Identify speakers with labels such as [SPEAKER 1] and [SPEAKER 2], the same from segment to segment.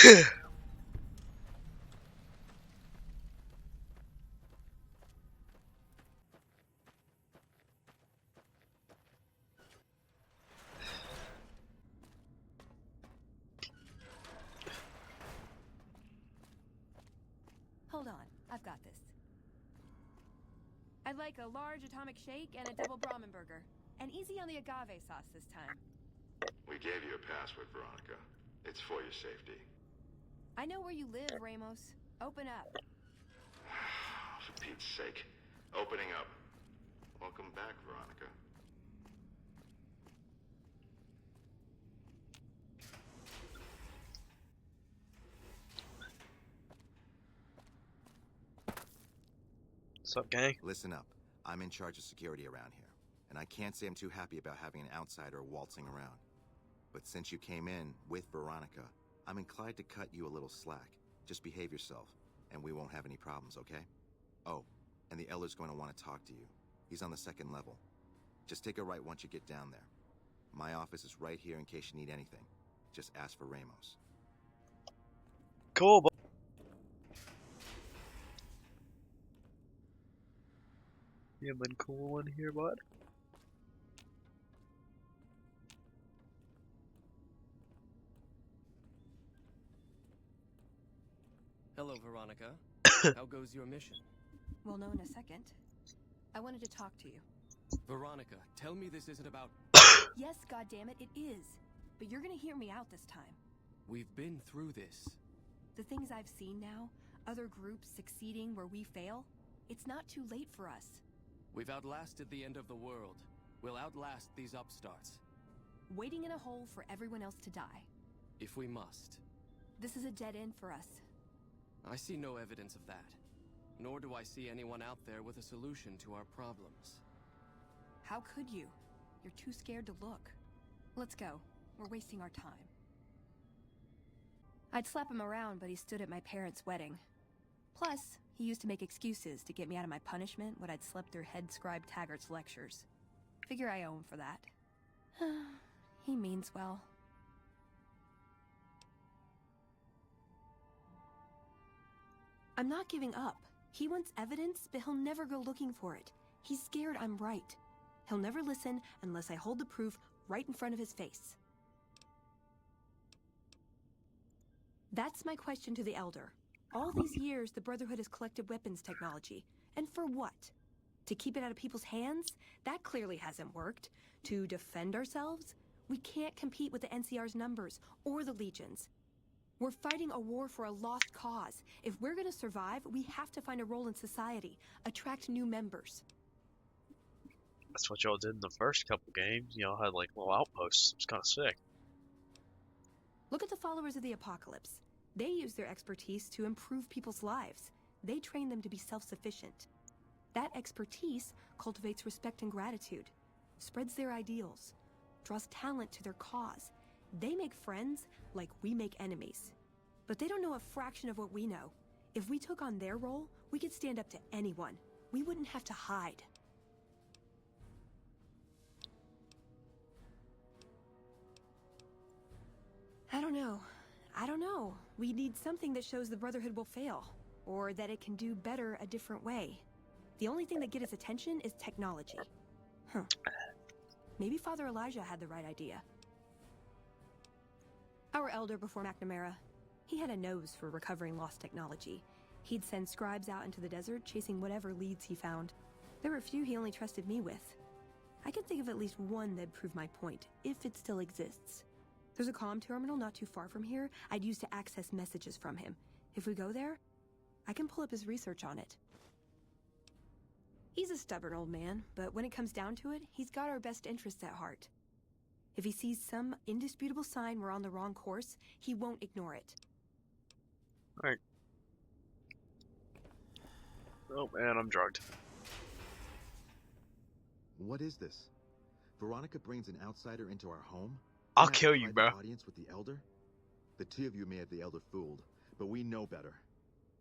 [SPEAKER 1] Hold on, I've got this. I'd like a large atomic shake and a double Brahmin burger. And easy on the agave sauce this time.
[SPEAKER 2] We gave you a password, Veronica. It's for your safety.
[SPEAKER 1] I know where you live, Ramos. Open up.
[SPEAKER 2] For Pete's sake. Opening up. Welcome back, Veronica.
[SPEAKER 3] What's up, gang?
[SPEAKER 4] Listen up. I'm in charge of security around here, and I can't say I'm too happy about having an outsider waltzing around. But since you came in with Veronica, I'm inclined to cut you a little slack. Just behave yourself, and we won't have any problems, okay? Oh, and the Elder's going to want to talk to you. He's on the second level. Just take a right once you get down there. My office is right here in case you need anything. Just ask for Ramos.
[SPEAKER 3] Cool, but you been cool in here, bud?
[SPEAKER 5] Hello, Veronica. How goes your mission?
[SPEAKER 1] We'll know in a second. I wanted to talk to you.
[SPEAKER 5] Veronica, tell me this isn't about...
[SPEAKER 1] Yes, goddammit, it is. But you're gonna hear me out this time.
[SPEAKER 5] We've been through this.
[SPEAKER 1] The things I've seen now, other groups succeeding where we fail, it's not too late for us.
[SPEAKER 5] We've outlasted the end of the world. We'll outlast these upstarts.
[SPEAKER 1] Waiting in a hole for everyone else to die.
[SPEAKER 5] If we must.
[SPEAKER 1] This is a dead end for us.
[SPEAKER 5] I see no evidence of that. Nor do I see anyone out there with a solution to our problems.
[SPEAKER 1] How could you? You're too scared to look. Let's go. We're wasting our time. I'd slap him around, but he stood at my parents' wedding. Plus, he used to make excuses to get me out of my punishment when I'd slept through head scribe Taggart's lectures. Figure I owe him for that. He means well. I'm not giving up. He wants evidence, but he'll never go looking for it. He's scared I'm right. He'll never listen unless I hold the proof right in front of his face. That's my question to the Elder. All these years, the Brotherhood has collected weapons technology. And for what? To keep it out of people's hands? That clearly hasn't worked. To defend ourselves? We can't compete with the NCR's numbers, or the Legion's. We're fighting a war for a lost cause. If we're gonna survive, we have to find a role in society, attract new members.
[SPEAKER 3] That's what y'all did in the first couple games. Y'all had like little outposts. It was kind of sick.
[SPEAKER 1] Look at the followers of the Apocalypse. They use their expertise to improve people's lives. They train them to be self-sufficient. That expertise cultivates respect and gratitude, spreads their ideals, draws talent to their cause. They make friends like we make enemies. But they don't know a fraction of what we know. If we took on their role, we could stand up to anyone. We wouldn't have to hide. I don't know. We need something that shows the Brotherhood will fail, or that it can do better a different way. The only thing that gets its attention is technology. Maybe Father Elijah had the right idea. Our Elder before McNamara, he had a nose for recovering lost technology. He'd send scribes out into the desert chasing whatever leads he found. There were a few he only trusted me with. I can think of at least one that'd prove my point, if it still exists. There's a comm terminal not too far from here I'd use to access messages from him. If we go there, I can pull up his research on it. He's a stubborn old man, but when it comes down to it, he's got our best interests at heart. If he sees some indisputable sign we're on the wrong course, he won't ignore it.
[SPEAKER 3] Alright. Oh man, I'm drugged.
[SPEAKER 4] What is this? Veronica brings an outsider into our home?
[SPEAKER 3] I'll
[SPEAKER 4] Not
[SPEAKER 3] kill you,
[SPEAKER 4] private
[SPEAKER 3] bro.
[SPEAKER 4] Audience with the Elder? The two of you may have the Elder fooled, but we know better.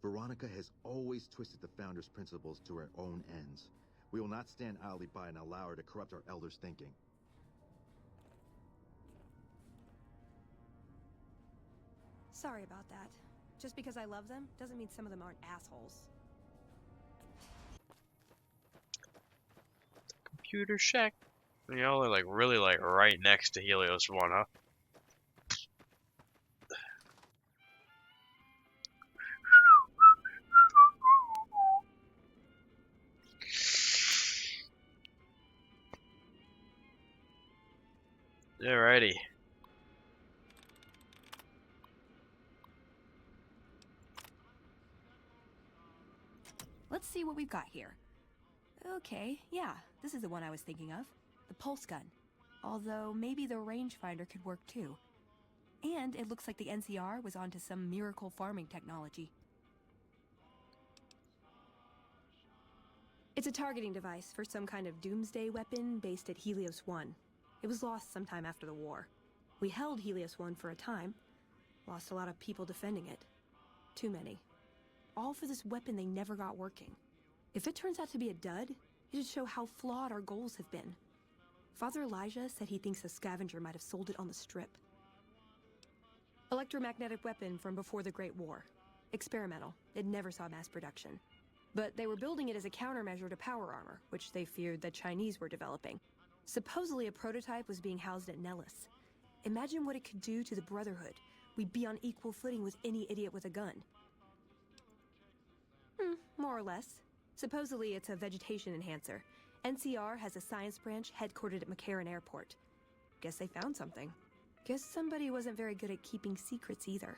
[SPEAKER 4] Veronica has always twisted the Founder's principles to her own ends. We will not stand idly by and allow her to corrupt our Elder's thinking.
[SPEAKER 1] Sorry about that. Just because I love them doesn't mean some of them aren't assholes.
[SPEAKER 3] Computer shack. Y'all are like really like right next to Helios 1, huh? Alrighty.
[SPEAKER 1] Let's see what we've got here. Okay, yeah, this is the one I was thinking of. The pulse gun. Although maybe the rangefinder could work too. And it looks like the NCR was onto some miracle farming technology. It's a targeting device for some kind of doomsday weapon based at Helios 1. It was lost sometime after the war. We held Helios 1 for a time. Lost a lot of people defending it. Too many. All for this weapon they never got working. If it turns out to be a dud, it should show how flawed our goals have been. Father Elijah said he thinks a scavenger might have sold it on the strip. Electromagnetic weapon from before the Great War. Experimental. It never saw mass production. But they were building it as a countermeasure to power armor, which they feared the Chinese were developing. Supposedly a prototype was being housed at Nellis. Imagine what it could do to the Brotherhood. We'd be on equal footing with any idiot with a gun. More or less. Supposedly it's a vegetation enhancer. NCR has a science branch headquartered at McCarran Airport. Guess they found something. Guess somebody wasn't very good at keeping secrets either.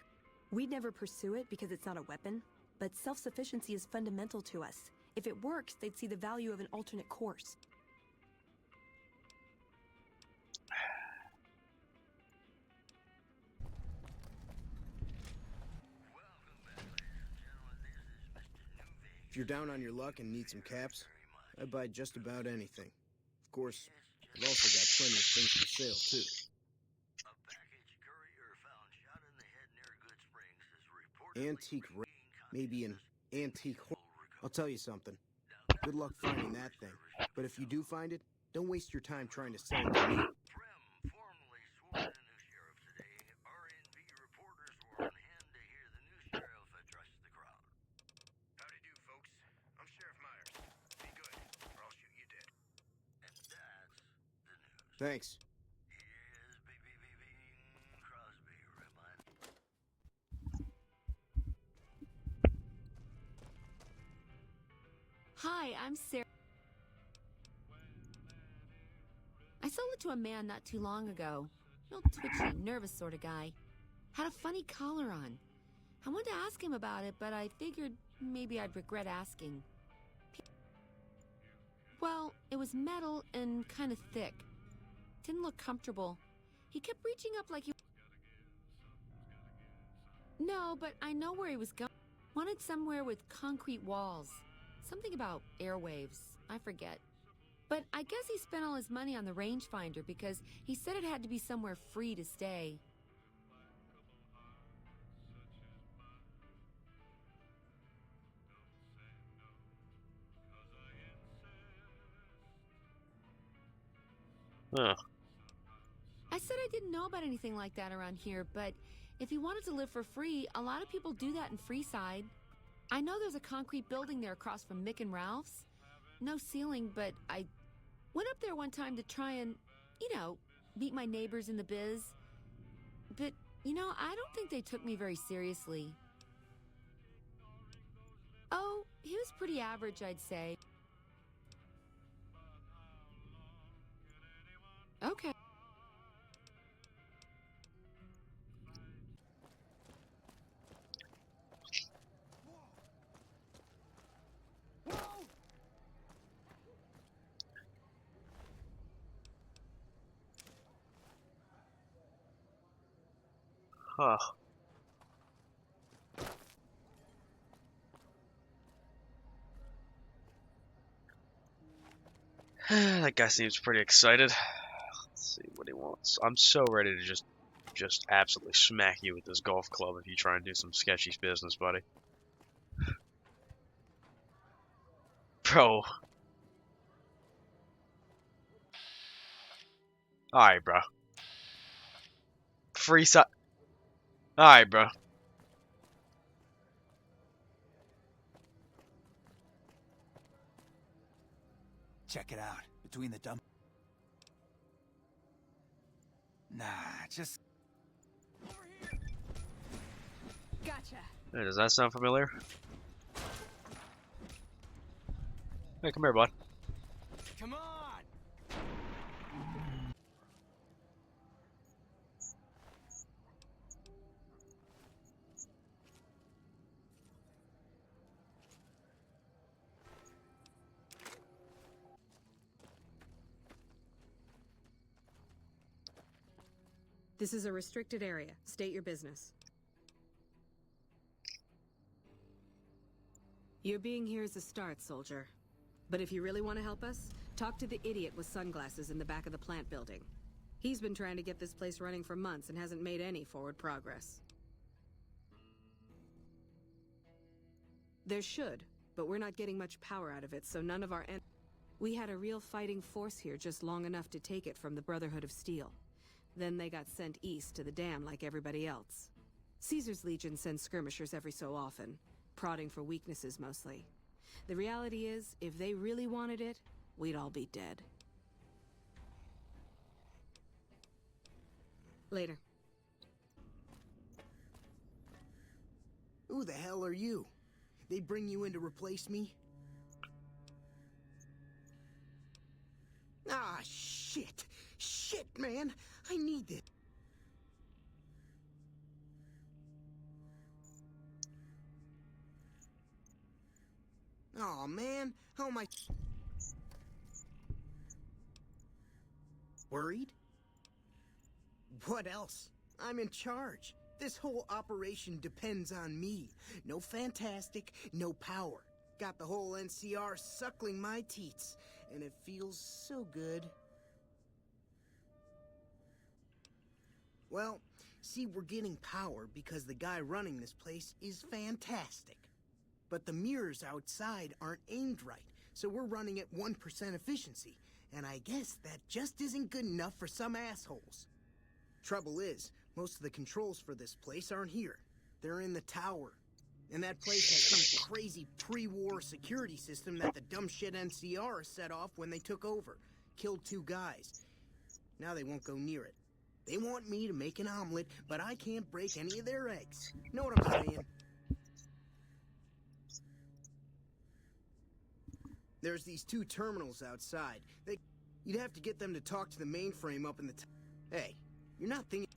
[SPEAKER 1] We'd never pursue it because it's not a weapon, but self-sufficiency is fundamental to us. If it works, they'd see the value of an alternate course.
[SPEAKER 6] If you're down on your luck and need some caps, I'd buy just about anything. Of course, I've also got plenty of things for sale, too. Antique ring. Maybe an antique horse. I'll tell you something. Good luck finding that thing. But if you do find it, don't waste your time trying to sell it to me. Thanks.
[SPEAKER 7] Hi, I'm Sarah. I sold it to a man not too long ago. Real twitchy, nervous sort of guy. Had a funny collar on. I wanted to ask him about it, but I figured maybe I'd regret asking. Well, it was metal and kind of thick. Didn't look comfortable. He kept reaching up like he... No, but I know where he was going. Wanted somewhere with concrete walls. Something about airwaves. I forget. But I guess he spent all his money on the rangefinder because he said it had to be somewhere free to stay.
[SPEAKER 3] Huh.
[SPEAKER 7] I said I didn't know about anything like that around here, but if he wanted to live for free, a lot of people do that in Freeside. I know there's a concrete building there across from Mick and Ralph's. No ceiling, but I went up there one time to try and, meet my neighbors in the biz. But, I don't think they took me very seriously. Oh, he was pretty average, I'd say. Okay.
[SPEAKER 3] Huh. That guy seems pretty excited. Let's see what he wants. I'm so ready to just absolutely smack you with this golf club if you try and do some sketchy business, buddy. Bro. Alright, bro. Free side. Alright, bro.
[SPEAKER 8] check it out. Between the dump... Nah, just...
[SPEAKER 1] Gotcha.
[SPEAKER 3] Hey, does that sound familiar? Hey, come here, bud.
[SPEAKER 5] Come on!
[SPEAKER 9] This is a restricted area. State your business. Your being here is a start, soldier. But if you really want to help us, talk to the idiot with sunglasses in the back of the plant building. He's been trying to get this place running for months and hasn't made any forward progress. There should, but we're not getting much power out of it, so none of our we had a real fighting force here just long enough to take it from the Brotherhood of Steel. Then they got sent east to the dam like everybody else. Caesar's Legion sends skirmishers every so often, prodding for weaknesses mostly. The reality is, if they really wanted it, we'd all be dead. Later.
[SPEAKER 6] Who the hell are you? They bring you in to replace me? Ah, shit! Shit, man! I need this. Aw, man, how am I... Worried? What else? I'm in charge. This whole operation depends on me. No fantastic, no power. Got the whole NCR suckling my teats, and it feels so good. Well, see, we're getting power because the guy running this place is fantastic. But the mirrors outside aren't aimed right, so we're running at 1% efficiency. And I guess that just isn't good enough for some assholes. Trouble is, most of the controls for this place aren't here. They're in the tower. And that place has some crazy pre-war security system that the dumb shit NCR set off when they took over. Killed 2 guys. Now they won't go near it. They want me to make an omelet, but I can't break any of their eggs. Know what I'm saying? There's these 2 terminals outside. You'd have to get them to talk to the mainframe up in the Hey, you're not thinking...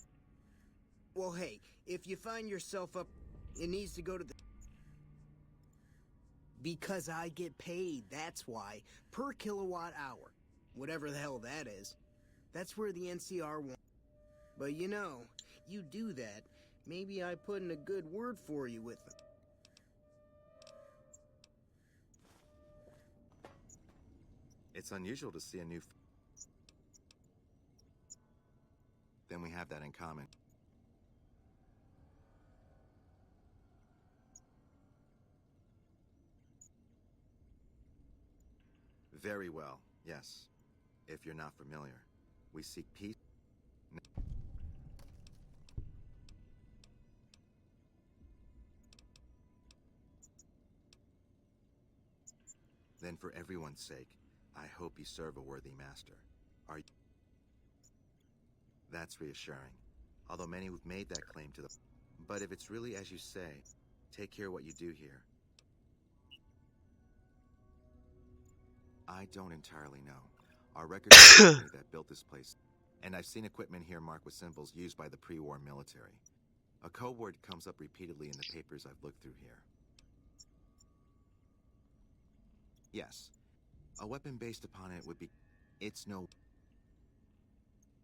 [SPEAKER 6] Well, hey, if you find yourself up, it needs to go to the... Because I get paid, that's why. Per kilowatt hour. Whatever the hell that is. That's where the NCR wants. But you know, you do that, maybe I put in a good word for you with them.
[SPEAKER 4] It's unusual to see a new... Then we have that in common. Very well, yes. If you're not familiar, we seek peace. Then for everyone's sake, I hope you serve a worthy master. Are you? That's reassuring. Although many have made that claim to the... But if it's really as you say, take care of what you do here. I don't entirely know. Our records are the company that built this place, and I've seen equipment here marked with symbols used by the pre-war military. A code word comes up repeatedly in the papers I've looked through here. Yes. A weapon based upon it would be... It's no...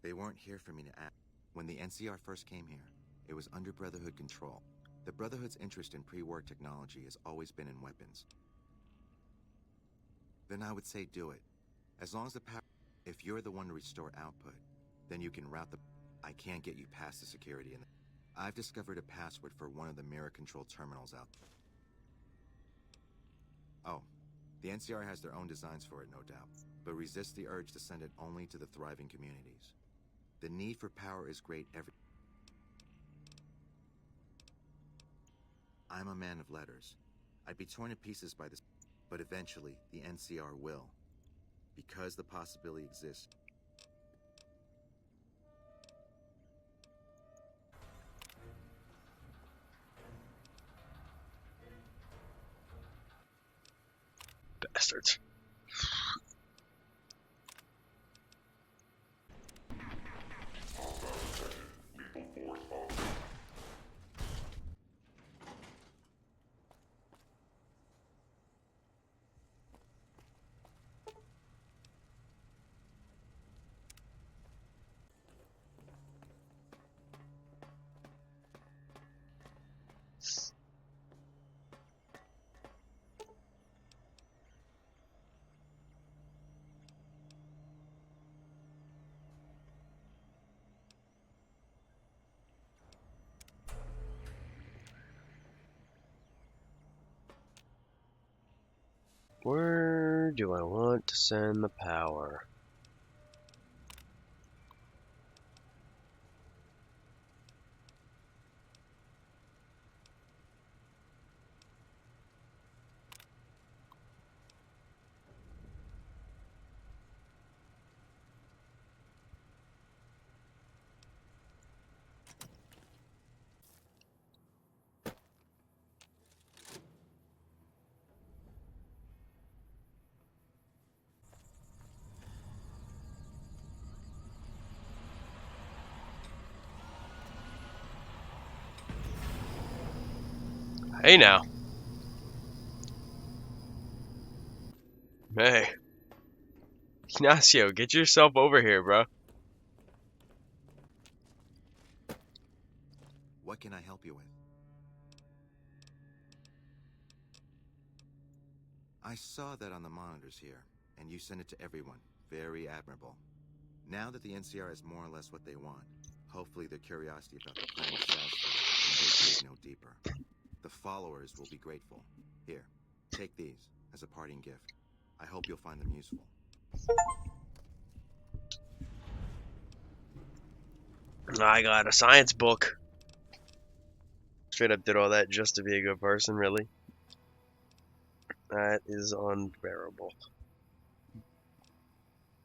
[SPEAKER 4] They weren't here for me to act. When the NCR first came here, it was under Brotherhood control. The Brotherhood's interest in pre-war technology has always been in weapons. Then I would say do it. As long as the power... If you're the one to restore output, then you can route the... I can't get you past the security in the... I've discovered a password for one of the mirror control terminals out there. Oh. The NCR has their own designs for it, no doubt, but resist the urge to send it only to the thriving communities. The need for power is great I'm a man of letters. I'd be torn to pieces by this, but eventually the NCR will. because the possibility exists.
[SPEAKER 3] Bastards. Where do I want to send the power? Hey now. Hey. Ignacio, get yourself over here, bro.
[SPEAKER 4] What can I help you with? I saw that on the monitors here, and you sent it to everyone. Very admirable. Now that the NCR is more or less what they want, hopefully their curiosity about the plan is satisfied and they dig no deeper. The followers will be grateful. Here, take these as a parting gift. I hope you'll find them useful.
[SPEAKER 3] I got a science book. Straight up did all that just to be a good person, really? That is unbearable.